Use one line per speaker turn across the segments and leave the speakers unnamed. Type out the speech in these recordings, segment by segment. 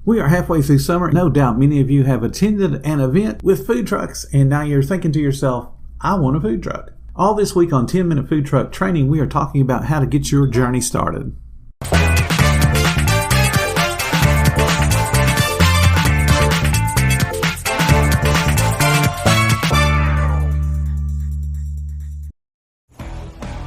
We are halfway through summer. No doubt many of you have attended an event with food trucks, and now you're thinking to yourself, I want a food truck. All this week on 10-Minute Food Truck Training, we are talking about how to get your journey started.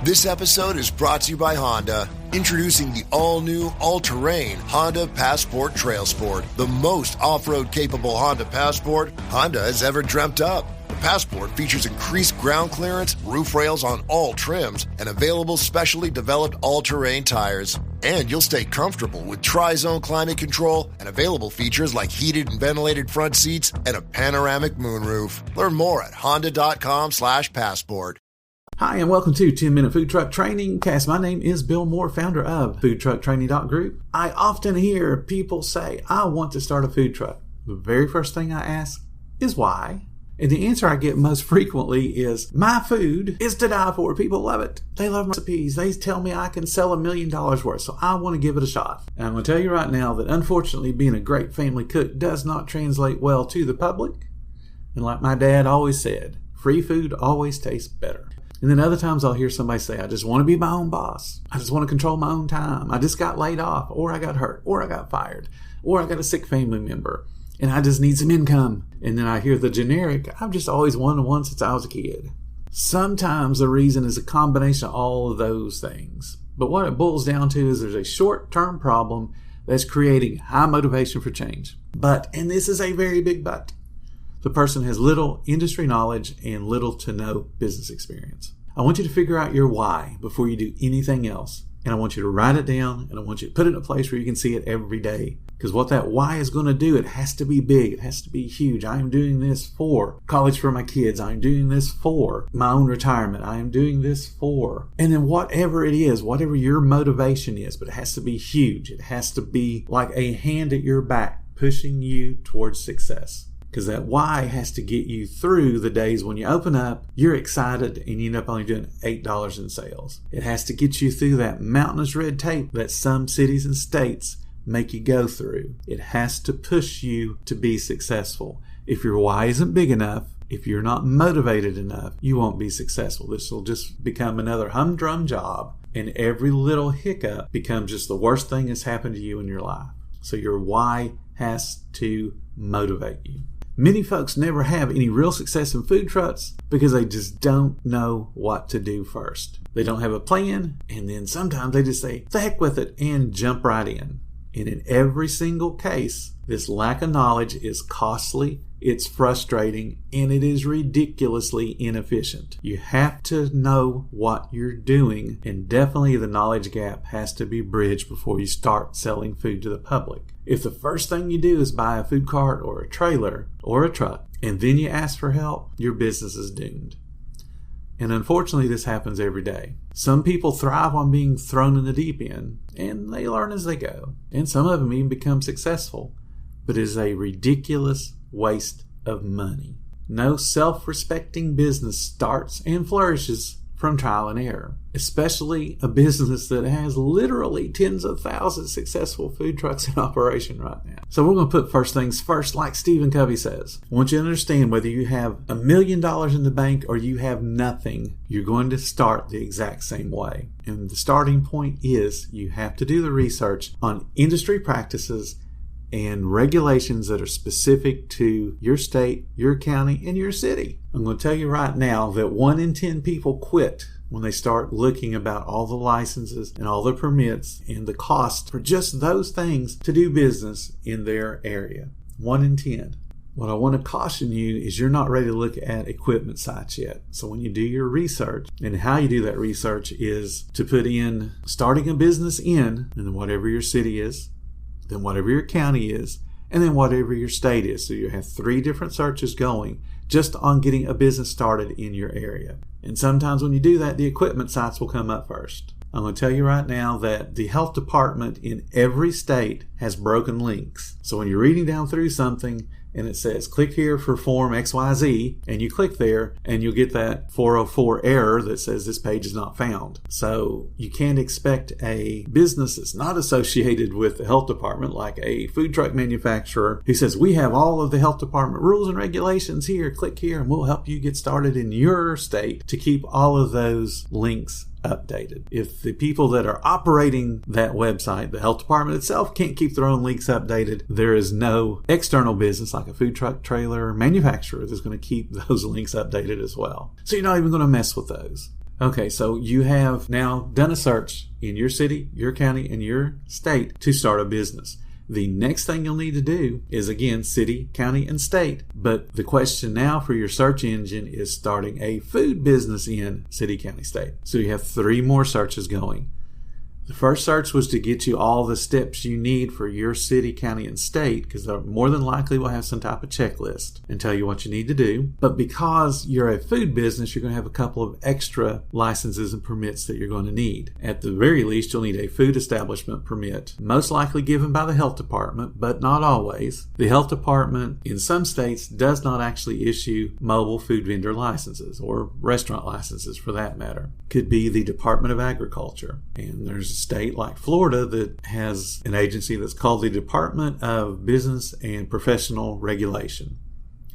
This episode is brought to you by Honda. Introducing the all-new, all-terrain Honda Passport Trail Sport, the most off-road capable Honda Passport Honda has ever dreamt up. The Passport features increased ground clearance, roof rails on all trims, and available specially developed all-terrain tires. And you'll stay comfortable with tri-zone climate control and available features like heated and ventilated front seats and a panoramic moonroof. Learn more at honda.com/passport.
Hi, and welcome to 10-Minute Food Truck Training Cast. My name is Bill Moore, founder of foodtrucktraining.group. I often hear people say, I want to start a food truck. The very first thing I ask is why? And the answer I get most frequently is, my food is to die for. People love it. They love my recipes. They tell me I can sell $1 million worth, so I want to give it a shot. And I'm going to tell you right now that unfortunately being a great family cook does not translate well to the public. And like my dad always said, free food always tastes better. And then other times I'll hear somebody say, I just want to be my own boss. I just want to control my own time. I just got laid off, or I got hurt, or I got fired, or I got a sick family member, and I just need some income. And then I hear the generic, I've just always wanted one since I was a kid. Sometimes the reason is a combination of all of those things. But what it boils down to is there's a short-term problem that's creating high motivation for change. But, and this is a very big but, the person has little industry knowledge and little to no business experience. I want you to figure out your why before you do anything else. And I want you to write it down, and I want you to put it in a place where you can see it every day. Because what that why is going to do, it has to be big. It has to be huge. I am doing this for college for my kids. I am doing this for my own retirement. I am doing this for... And then whatever it is, whatever your motivation is, but it has to be huge. It has to be like a hand at your back, pushing you towards success. Because that why has to get you through the days when you open up, you're excited, and you end up only doing $8 in sales. It has to get you through that mountainous red tape that some cities and states make you go through. It has to push you to be successful. If your why isn't big enough, if you're not motivated enough, you won't be successful. This will just become another humdrum job, and every little hiccup becomes just the worst thing that's happened to you in your life. So your why has to motivate you. Many folks never have any real success in food trucks because they just don't know what to do first. They don't have a plan, and then sometimes they just say, the heck with it, and jump right in. And in every single case, this lack of knowledge is costly, it's frustrating, and it is ridiculously inefficient. You have to know what you're doing, and definitely the knowledge gap has to be bridged before you start selling food to the public. If the first thing you do is buy a food cart or a trailer or a truck, and then you ask for help, your business is doomed. And unfortunately, this happens every day. Some people thrive on being thrown in the deep end, and they learn as they go. And some of them even become successful. But it is a ridiculous waste of money. No self-respecting business starts and flourishes from trial and error, especially a business that has literally tens of thousands of successful food trucks in operation right now. So we're going to put first things first, like Stephen Covey says. I want you to understand whether you have $1 million in the bank or you have nothing, you're going to start the exact same way. And the starting point is you have to do the research on industry practices and regulations that are specific to your state, your county, and your city. I'm going to tell you right now that 1 in 10 people quit when they start looking about all the licenses and all the permits and the cost for just those things to do business in their area. 1 in 10. What I want to caution you is you're not ready to look at equipment sites yet. So when you do your research, and how you do that research is to put in starting a business in, and then whatever your city is, then whatever your county is, and then whatever your state is. So you have 3 different searches going just on getting a business started in your area. And sometimes when you do that, the equipment sites will come up first. I'm going to tell you right now that the health department in every state has broken links. So when you're reading down through something and it says click here for form XYZ, and you click there and you'll get that 404 error that says this page is not found. So you can't expect a business that's not associated with the health department, like a food truck manufacturer who says we have all of the health department rules and regulations here, click here and we'll help you get started in your state, to keep all of those links updated. If the people that are operating that website, the health department itself, can't keep their own links updated, there is no external business like a food truck trailer manufacturer that's going to keep those links updated as well. So you're not even going to mess with those. Okay, so you have now done a search in your city, your county, and your state to start a business. The next thing you'll need to do is, again, city, county, and state. But the question now for your search engine is starting a food business in city, county, state. So you have 3 more searches going. The first search was to get you all the steps you need for your city, county, and state, because they more than likely will have some type of checklist and tell you what you need to do. But because you're a food business, you're going to have a couple of extra licenses and permits that you're going to need. At the very least, you'll need a food establishment permit, most likely given by the health department, but not always. The health department in some states does not actually issue mobile food vendor licenses, or restaurant licenses for that matter. Could be the Department of Agriculture. And there's a state like Florida that has an agency that's called the Department of Business and Professional Regulation.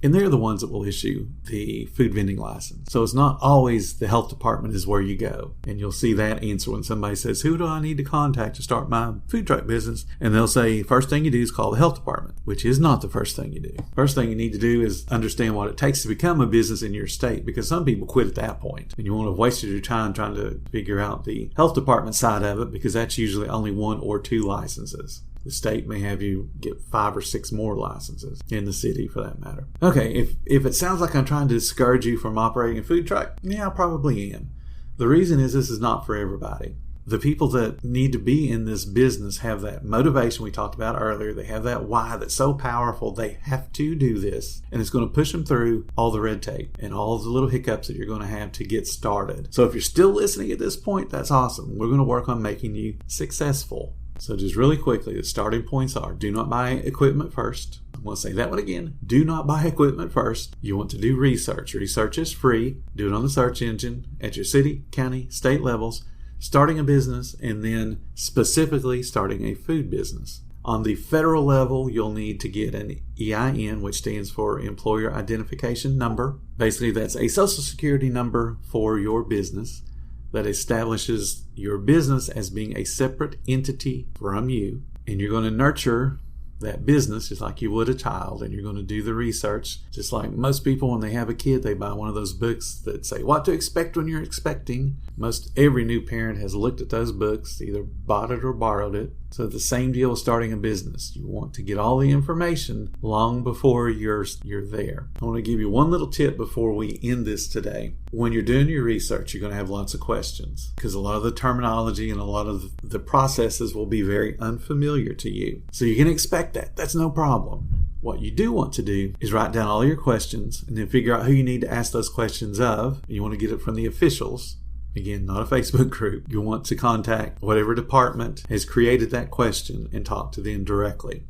And they're the ones that will issue the food vending license. So it's not always the health department is where you go. And you'll see that answer when somebody says, who do I need to contact to start my food truck business? And they'll say, first thing you do is call the health department, which is not the first thing you do. First thing you need to do is understand what it takes to become a business in your state, because some people quit at that point. And you won't have wasted your time trying to figure out the health department side of it, because that's usually only 1 or 2 licenses. The state may have you get 5 or 6 more licenses, in the city for that matter. Okay, if it sounds like I'm trying to discourage you from operating a food truck, yeah, I probably am. The reason is this is not for everybody. The people that need to be in this business have that motivation we talked about earlier. They have that why that's so powerful. They have to do this, and it's going to push them through all the red tape and all the little hiccups that you're going to have to get started. So if you're still listening at this point, that's awesome. We're going to work on making you successful. So just really quickly, the starting points are: do not buy equipment first. I'm going to say that one again. Do not buy equipment first. You want to do research. Research is free. Do it on the search engine at your city, county, state levels. Starting a business, and then specifically starting a food business. On the federal level, you'll need to get an EIN, which stands for Employer Identification Number. Basically, that's a social security number for your business that establishes your business as being a separate entity from you. And you're going to nurture that business just like you would a child, and you're going to do the research just like most people when they have a kid. They buy one of those books that say what to expect when you're expecting. Most every new parent has looked at those books, either bought it or borrowed it. So the same deal with starting a business. You want to get all the information long before you're there. I want to give you one little tip before we end this today. When you're doing your research, you're going to have lots of questions, because a lot of the terminology and a lot of the processes will be very unfamiliar to you. So you can expect that. That's no problem. What you do want to do is write down all your questions and then figure out who you need to ask those questions of. You want to get it from the officials. Again, not a Facebook group. You want to contact whatever department has created that question and talk to them directly.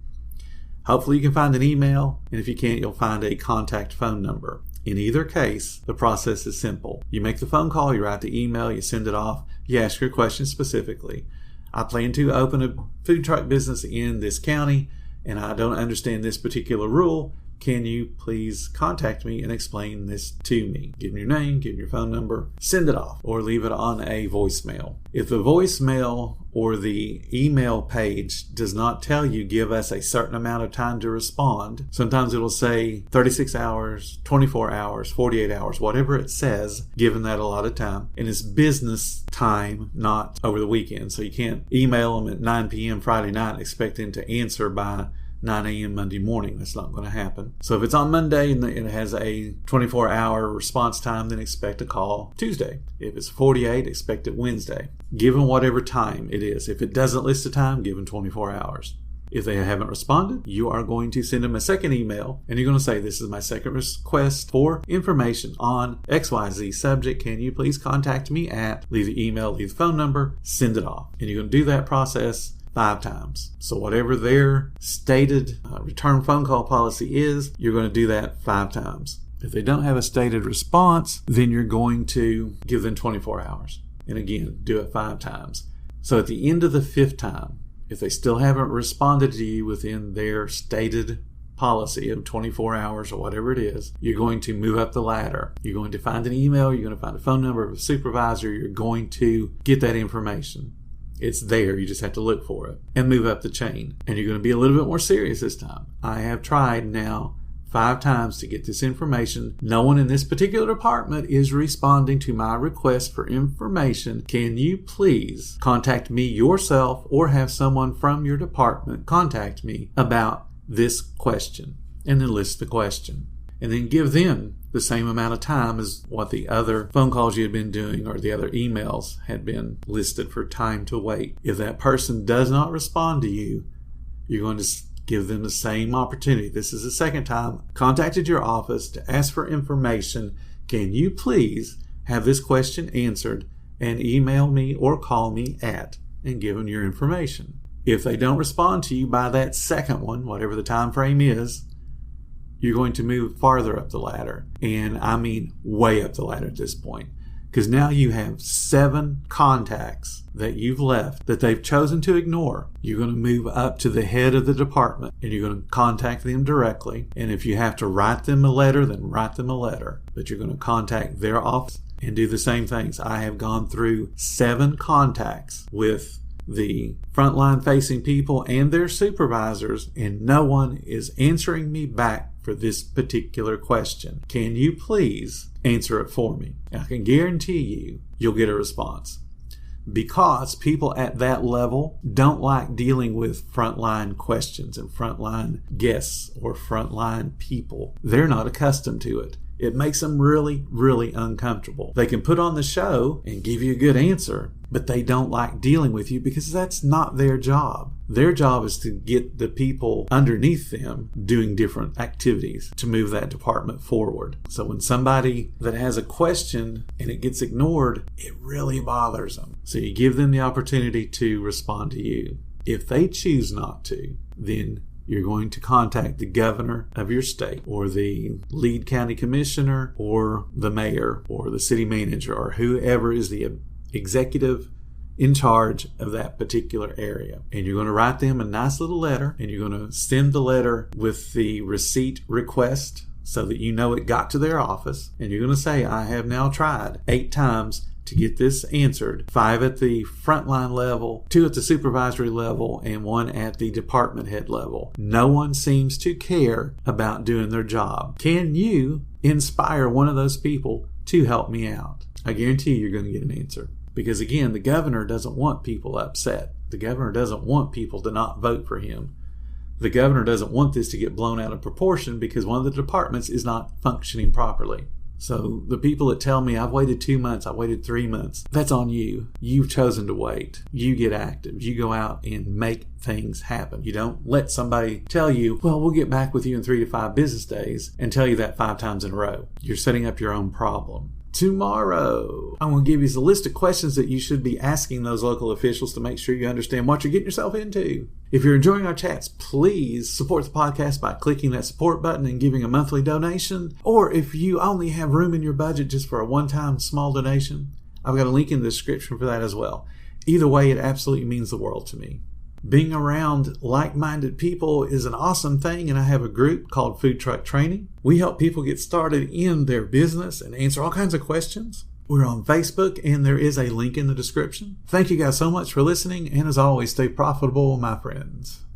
Hopefully you can find an email, and if you can't, you'll find a contact phone number. In either case, the process is simple. You make the phone call, you write the email, you send it off, you ask your question specifically. I plan to open a food truck business in this county, and I don't understand this particular rule. Can you please contact me and explain this to me? Give me your name, give me your phone number, send it off, or leave it on a voicemail. If the voicemail or the email page does not tell you give us a certain amount of time to respond, sometimes it'll say 36 hours, 24 hours, 48 hours, whatever it says, given that a lot of time. And it's business time, not over the weekend. So you can't email them at 9 p.m. Friday night and expect them to answer by 9 a.m. Monday morning. That's not going to happen. So if it's on Monday and it has a 24-hour response time, then expect a call Tuesday. If it's 48, expect it Wednesday. Give them whatever time it is. If it doesn't list a time, give them 24 hours. If they haven't responded, you are going to send them a second email, and you're going to say, this is my second request for information on XYZ subject. Can you please contact me at, leave the email, leave the phone number, send it off. And you're going to do that process 5 times. So whatever their stated return phone call policy is, you're going to do that 5 times. If they don't have a stated response, then you're going to give them 24 hours. And again, do it 5 times. So at the end of the 5th time, if they still haven't responded to you within their stated policy of 24 hours or whatever it is, you're going to move up the ladder. You're going to find an email, you're going to find a phone number of a supervisor, you're going to get that information. It's there, you just have to look for it and move up the chain. And you're going to be a little bit more serious this time. I have tried now 5 times to get this information. No one in this particular department is responding to my request for information. Can you please contact me yourself or have someone from your department contact me about this question? And then list the question. And then give them the same amount of time as what the other phone calls you had been doing or the other emails had been listed for time to wait. If that person does not respond to you, you're going to give them the same opportunity. This is the 2nd time. Contacted your office to ask for information. Can you please have this question answered, and email me or call me at, and give them your information. If they don't respond to you by that 2nd one, whatever the time frame is, you're going to move farther up the ladder. And I mean way up the ladder at this point. Because now you have 7 contacts that you've left that they've chosen to ignore. You're going to move up to the head of the department and you're going to contact them directly. And if you have to write them a letter, then write them a letter. But you're going to contact their office and do the same things. I have gone through 7 contacts with the frontline facing people and their supervisors, and no one is answering me back for this particular question. Can you please answer it for me? I can guarantee you'll get a response, because people at that level don't like dealing with frontline questions and frontline guests or frontline people. They're not accustomed to it. It makes them really, really uncomfortable. They can put on the show and give you a good answer, but they don't like dealing with you because that's not their job. Their job is to get the people underneath them doing different activities to move that department forward. So when somebody that has a question and it gets ignored, it really bothers them. So you give them the opportunity to respond to you. If they choose not to, then you're going to contact the governor of your state or the lead county commissioner or the mayor or the city manager or whoever is the executive in charge of that particular area. And you're going to write them a nice little letter, and you're going to send the letter with the receipt request so that you know it got to their office. And you're going to say, I have now tried 8 times to get this answered, 5 at the frontline level, 2 at the supervisory level, and 1 at the department head level. No one seems to care about doing their job. Can you inspire one of those people to help me out? I guarantee you're going to get an answer. Because again, the governor doesn't want people upset. The governor doesn't want people to not vote for him. The governor doesn't want this to get blown out of proportion because one of the departments is not functioning properly. So the people that tell me, I've waited 2 months, I waited 3 months, that's on you. You've chosen to wait. You get active. You go out and make things happen. You don't let somebody tell you, well, we'll get back with you in 3 to 5 business days, and tell you that 5 times in a row. You're setting up your own problem. Tomorrow, I'm going to give you a list of questions that you should be asking those local officials to make sure you understand what you're getting yourself into. If you're enjoying our chats, please support the podcast by clicking that support button and giving a monthly donation. Or if you only have room in your budget just for a one-time small donation, I've got a link in the description for that as well. Either way, it absolutely means the world to me. Being around like-minded people is an awesome thing, and I have a group called Food Truck Training. We help people get started in their business and answer all kinds of questions. We're on Facebook, and there is a link in the description. Thank you guys so much for listening, and as always, stay profitable, my friends.